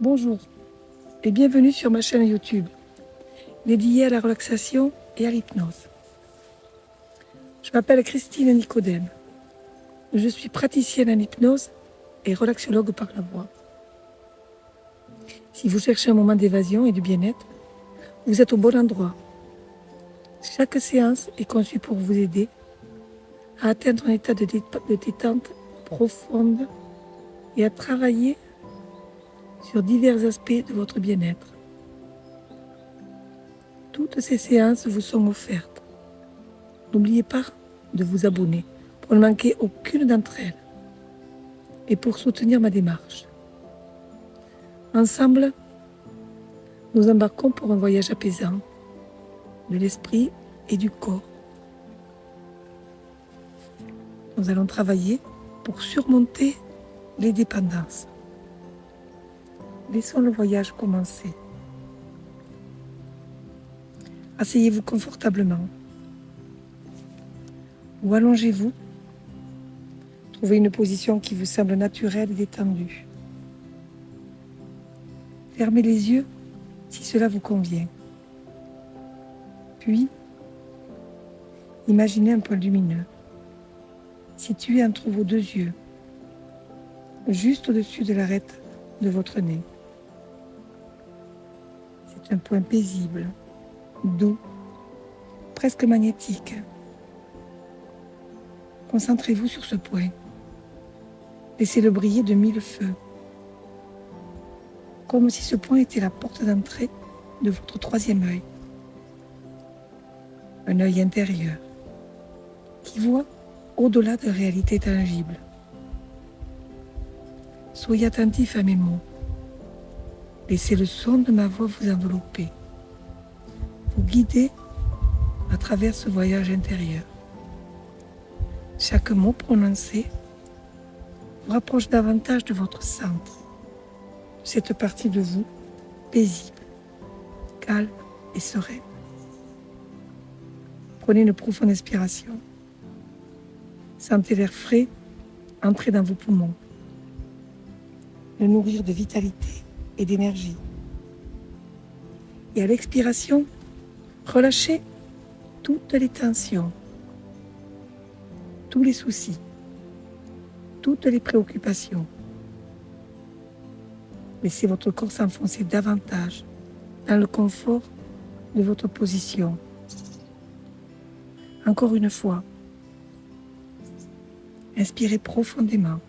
Bonjour et bienvenue sur ma chaîne YouTube, dédiée à la relaxation et à l'hypnose. Je m'appelle Christine Nicodème. Je suis praticienne en hypnose et relaxologue par la voix. Si vous cherchez un moment d'évasion et de bien-être, vous êtes au bon endroit. Chaque séance est conçue pour vous aider à atteindre un état de détente profonde et à travailler sur divers aspects de votre bien-être. Toutes ces séances vous sont offertes. N'oubliez pas de vous abonner pour ne manquer aucune d'entre elles et pour soutenir ma démarche. Ensemble, nous embarquons pour un voyage apaisant de l'esprit et du corps. Nous allons travailler pour surmonter les dépendances. Laissons le voyage commencer. Asseyez-vous confortablement ou allongez-vous. Trouvez une position qui vous semble naturelle et détendue. Fermez les yeux si cela vous convient. Puis, imaginez un point lumineux situé entre vos deux yeux, juste au-dessus de l'arête de votre nez. C'est un point paisible, doux, presque magnétique. Concentrez-vous sur ce point. Laissez-le briller de 1000 feux, comme si ce point était la porte d'entrée de votre troisième œil. Un œil intérieur qui voit au-delà de réalités tangibles. Soyez attentif à mes mots. Laissez le son de ma voix vous envelopper, vous guider à travers ce voyage intérieur. Chaque mot prononcé vous rapproche davantage de votre centre, de cette partie de vous paisible, calme et sereine. Prenez une profonde inspiration. Sentez l'air frais entrer dans vos poumons, le nourrir de vitalité et d'énergie. Et à l'expiration, relâchez toutes les tensions, tous les soucis, toutes les préoccupations. Laissez votre corps s'enfoncer davantage dans le confort de votre position. Encore une fois, inspirez profondément,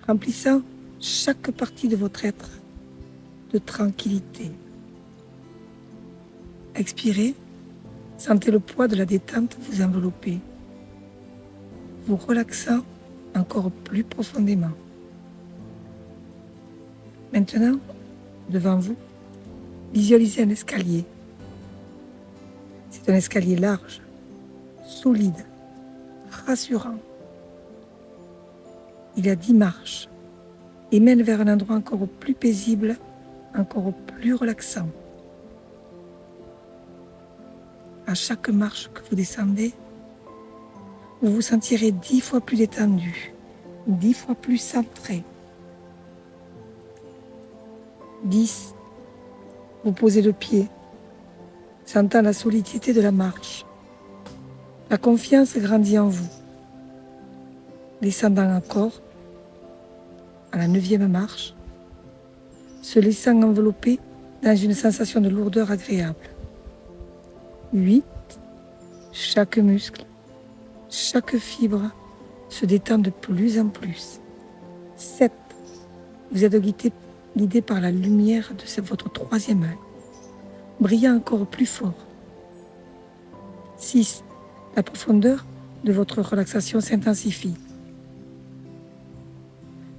remplissant chaque partie de votre être de tranquillité. Expirez, sentez le poids de la détente vous envelopper, vous relaxant encore plus profondément. Maintenant, devant vous, visualisez un escalier. C'est un escalier large, solide, rassurant. Il a 10 marches et mène vers un endroit encore plus paisible, encore plus relaxant. À chaque marche que vous descendez, vous vous sentirez 10 fois plus détendu, 10 fois plus centré. 10. Vous posez le pied, sentant la solidité de la marche. La confiance grandit en vous. Descendant encore, à la 9e marche, se laissant envelopper dans une sensation de lourdeur agréable. 8. Chaque muscle, chaque fibre se détend de plus en plus. 7. Vous êtes guidé par la lumière de votre troisième œil, brillant encore plus fort. 6. La profondeur de votre relaxation s'intensifie.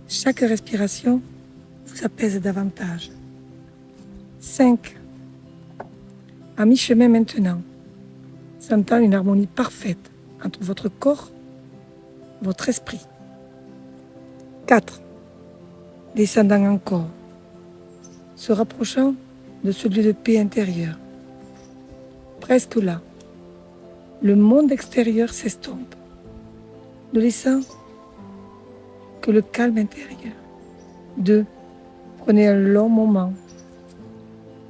Chaque respiration vous apaise davantage. 5. À mi-chemin maintenant, sentant une harmonie parfaite entre votre corps et votre esprit. 4. Descendant encore, se rapprochant de ce lieu de paix intérieure. Presque là, le monde extérieur s'estompe, ne laissant que le calme intérieur. 2. Prenez un long moment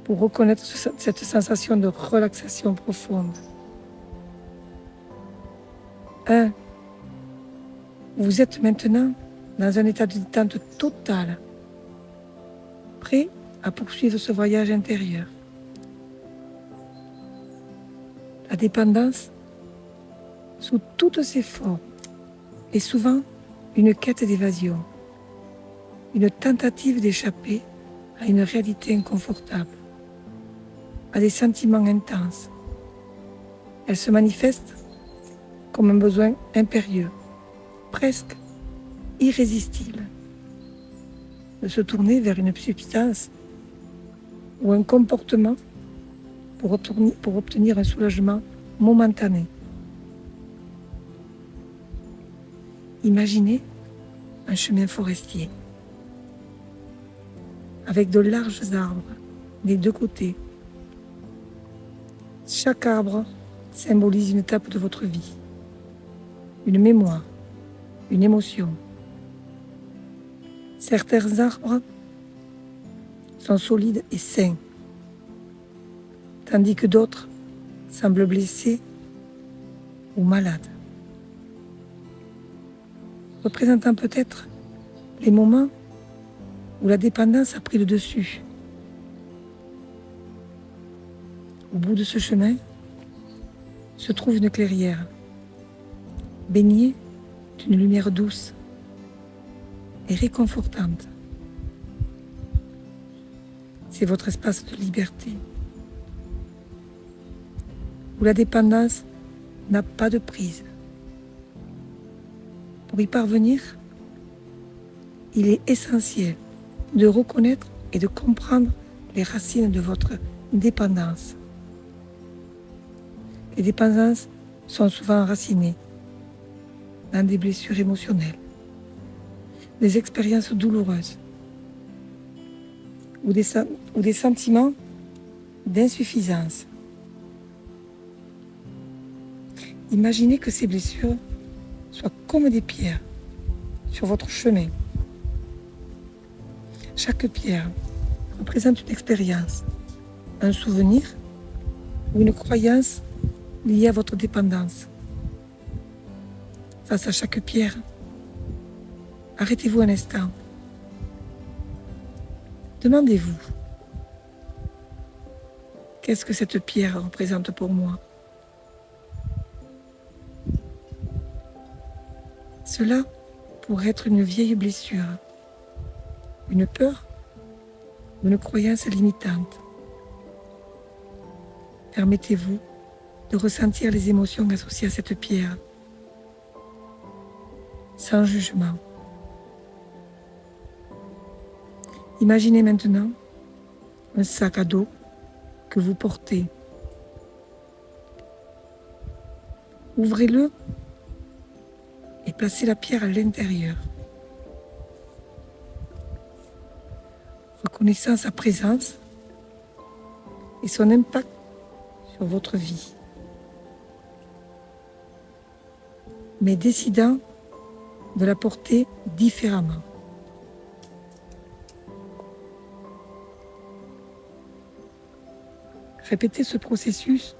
pour reconnaître cette sensation de relaxation profonde. 1. Vous êtes maintenant dans un état de détente totale, prêt à poursuivre ce voyage intérieur. La dépendance, sous toutes ses formes, est souvent une quête d'évasion, une tentative d'échapper à une réalité inconfortable, à des sentiments intenses. Elle se manifeste comme un besoin impérieux, presque irrésistible, de se tourner vers une substance ou un comportement pour obtenir un soulagement momentané. Imaginez un chemin forestier avec de larges arbres des deux côtés. Chaque arbre symbolise une étape de votre vie, une mémoire, une émotion. Certains arbres sont solides et sains, tandis que d'autres semblent blessés ou malades, représentant peut-être les moments où la dépendance a pris le dessus. Au bout de ce chemin se trouve une clairière, baignée d'une lumière douce et réconfortante. C'est votre espace de liberté, où la dépendance n'a pas de prise. Pour y parvenir, il est essentiel de reconnaître et de comprendre les racines de votre dépendance. Les dépendances sont souvent enracinées dans des blessures émotionnelles, des expériences douloureuses ou des sentiments d'insuffisance. Imaginez que ces blessures soient comme des pierres sur votre chemin. Chaque pierre représente une expérience, un souvenir ou une croyance liée à votre dépendance. Face à chaque pierre, arrêtez-vous un instant. Demandez-vous, qu'est-ce que cette pierre représente pour moi? Cela pourrait être une vieille blessure, une peur ou une croyance limitante. Permettez-vous de ressentir les émotions associées à cette pierre, sans jugement. Imaginez maintenant un sac à dos que vous portez. Ouvrez-le et placez la pierre à l'intérieur. Reconnaissant sa présence et son impact sur votre vie, mais décidant de la porter différemment. Répétez ce processus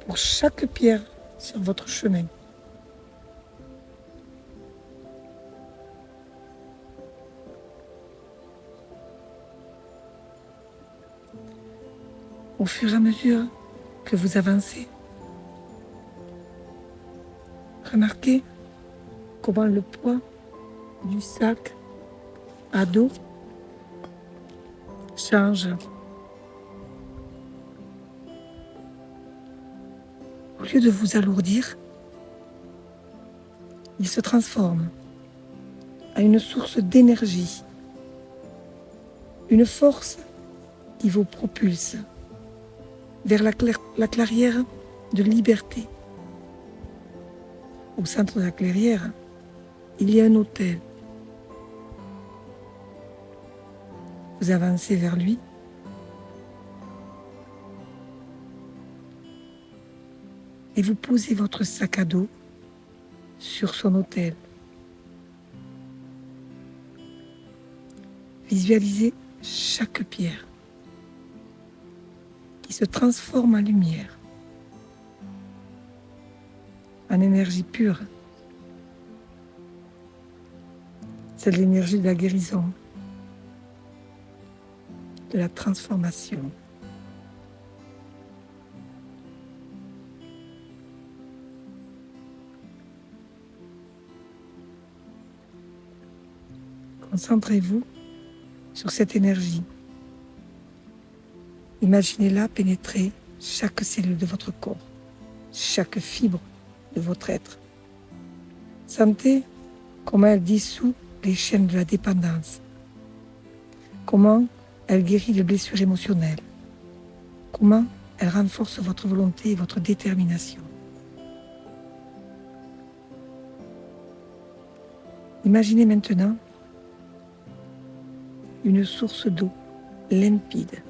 pour chaque pierre sur votre chemin. Au fur et à mesure que vous avancez, remarquez comment le poids du sac à dos change. Au lieu de vous alourdir, il se transforme en une source d'énergie, une force qui vous propulse vers la clairière de liberté. Au centre de la clairière, il y a un autel. Vous avancez vers lui et vous posez votre sac à dos sur son autel. Visualisez chaque pierre qui se transforme en lumière, en énergie pure. C'est l'énergie de la guérison, de la transformation. Concentrez-vous sur cette énergie. Imaginez-la pénétrer chaque cellule de votre corps, chaque fibre de votre être. Sentez comment elle dissout les chaînes de la dépendance, comment elle guérit les blessures émotionnelles, comment elle renforce votre volonté et votre détermination. Imaginez maintenant une source d'eau limpide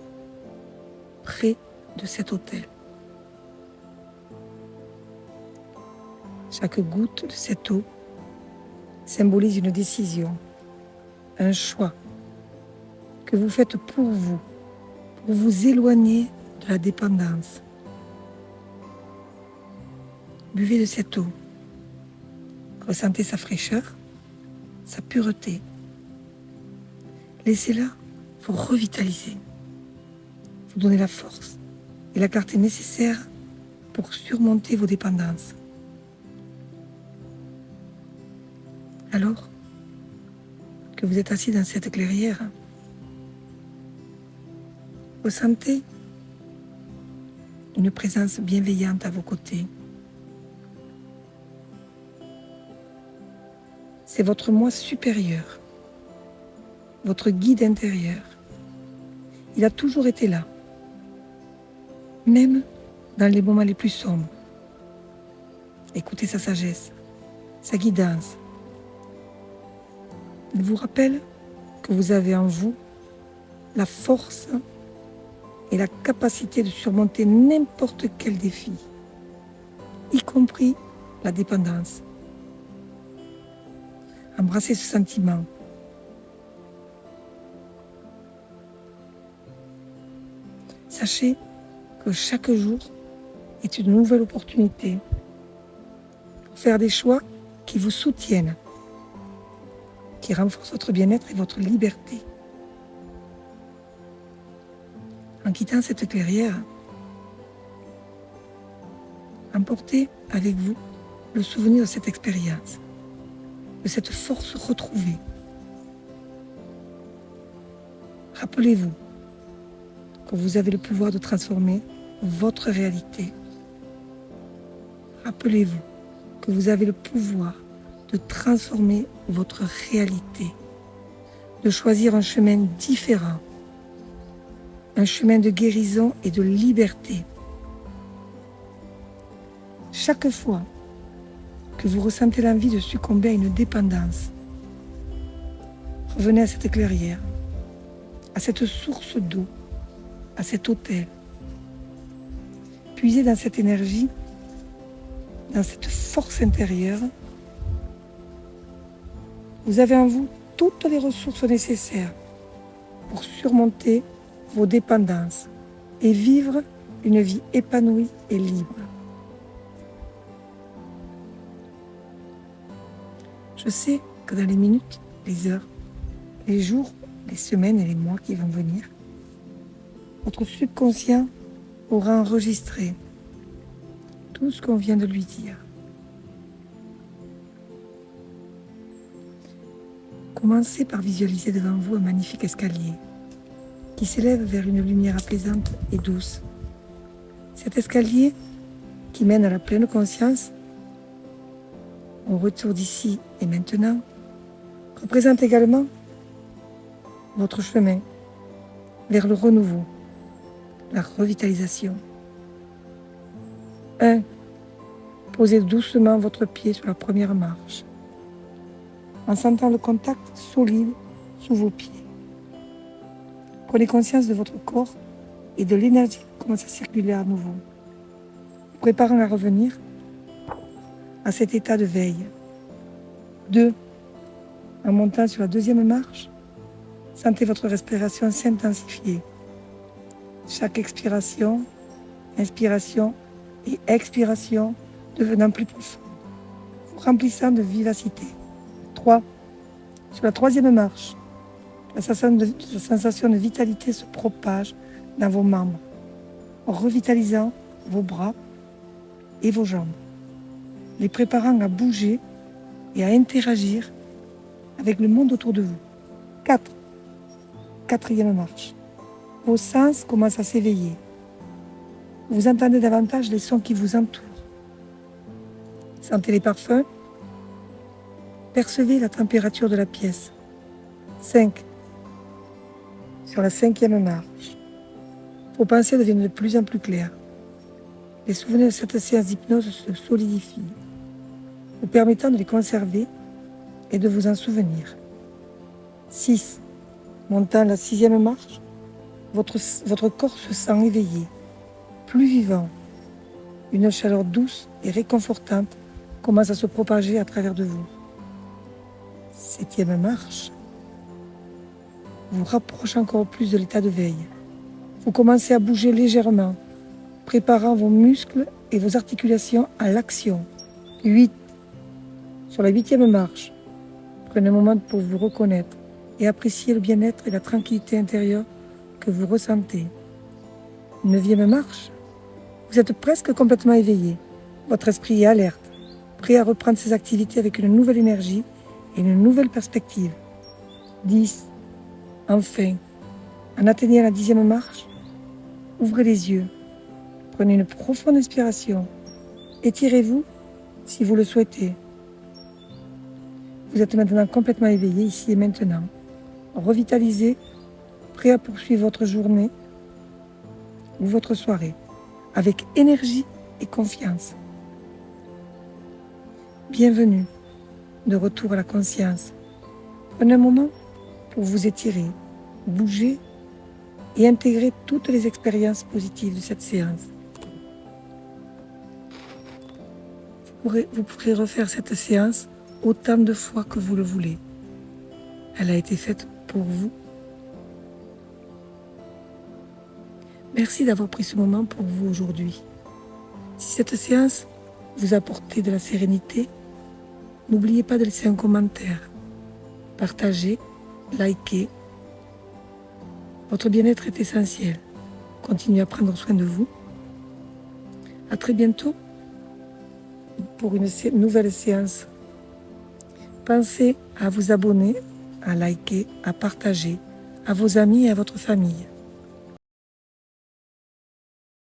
près de cet autel. Chaque goutte de cette eau symbolise une décision, un choix que vous faites pour vous éloigner de la dépendance. Buvez de cette eau. Ressentez sa fraîcheur, sa pureté. Laissez-la vous revitaliser, vous donner la force et la clarté nécessaires pour surmonter vos dépendances. Alors que vous êtes assis dans cette clairière, ressentez une présence bienveillante à vos côtés. C'est votre moi supérieur, votre guide intérieur. Il a toujours été là, même dans les moments les plus sombres. Écoutez sa sagesse, sa guidance. Il vous rappelle que vous avez en vous la force et la capacité de surmonter n'importe quel défi, y compris la dépendance. Embrassez ce sentiment. Sachez que chaque jour est une nouvelle opportunité pour faire des choix qui vous soutiennent, qui renforcent votre bien-être et votre liberté. En quittant cette clairière, emportez avec vous le souvenir de cette expérience, de cette force retrouvée. Rappelez-vous que vous avez le pouvoir de transformer votre réalité. Rappelez-vous que vous avez le pouvoir de transformer votre réalité, de choisir un chemin différent, un chemin de guérison et de liberté. Chaque fois que vous ressentez l'envie de succomber à une dépendance, revenez à cette clairière, à cette source d'eau, à cet autel. Puisez dans cette énergie, dans cette force intérieure. Vous avez en vous toutes les ressources nécessaires pour surmonter vos dépendances et vivre une vie épanouie et libre. Je sais que dans les minutes, les heures, les jours, les semaines et les mois qui vont venir, votre subconscient aura enregistré tout ce qu'on vient de lui dire. Commencez par visualiser devant vous un magnifique escalier qui s'élève vers une lumière apaisante et douce. Cet escalier qui mène à la pleine conscience, au retour d'ici et maintenant, représente également votre chemin vers le renouveau, la revitalisation. 1. Posez doucement votre pied sur la première marche, en sentant le contact solide sous vos pieds. Prenez conscience de votre corps et de l'énergie qui commence à circuler à nouveau, vous préparant à revenir à cet état de veille. 2. En montant sur la deuxième marche, Sentez votre respiration s'intensifier. Chaque expiration, inspiration et expiration devenant plus profonde, vous remplissant de vivacité. 3. Sur la troisième marche, la sensation de vitalité se propage dans vos membres, en revitalisant vos bras et vos jambes, les préparant à bouger et à interagir avec le monde autour de vous. 4. Quatrième marche. Vos sens commencent à s'éveiller. Vous entendez davantage les sons qui vous entourent. Sentez les parfums. Percevez la température de la pièce. 5. Sur la cinquième marche, vos pensées deviennent de plus en plus claires. Les souvenirs de cette séance d'hypnose se solidifient, vous permettant de les conserver et de vous en souvenir. 6. Montant la sixième marche, votre corps se sent éveillé, plus vivant. Une chaleur douce et réconfortante commence à se propager à travers de vous. Septième marche, vous rapproche encore plus de l'état de veille. Vous commencez à bouger légèrement, préparant vos muscles et vos articulations à l'action. 8. Sur la huitième marche, prenez un moment pour vous reconnaître et apprécier le bien-être et la tranquillité intérieure que vous ressentez. Neuvième marche, vous êtes presque complètement éveillé. Votre esprit est alerte, prêt à reprendre ses activités avec une nouvelle énergie et une nouvelle perspective. 10. Enfin, en atteignant la 10e marche, ouvrez les yeux, prenez une profonde inspiration, étirez-vous si vous le souhaitez. Vous êtes maintenant complètement éveillé ici et maintenant, revitalisé, prêt à poursuivre votre journée ou votre soirée, avec énergie et confiance. Bienvenue, de retour à la conscience. Prenez un moment pour vous étirer, bouger et intégrer toutes les expériences positives de cette séance. Vous pourrez refaire cette séance autant de fois que vous le voulez. Elle a été faite pour vous. Merci d'avoir pris ce moment pour vous aujourd'hui. Si cette séance vous a apporté de la sérénité, n'oubliez pas de laisser un commentaire, partager, liker. Votre bien-être est essentiel. Continuez à prendre soin de vous. À très bientôt pour une nouvelle séance. Pensez à vous abonner, à liker, à partager à vos amis et à votre famille.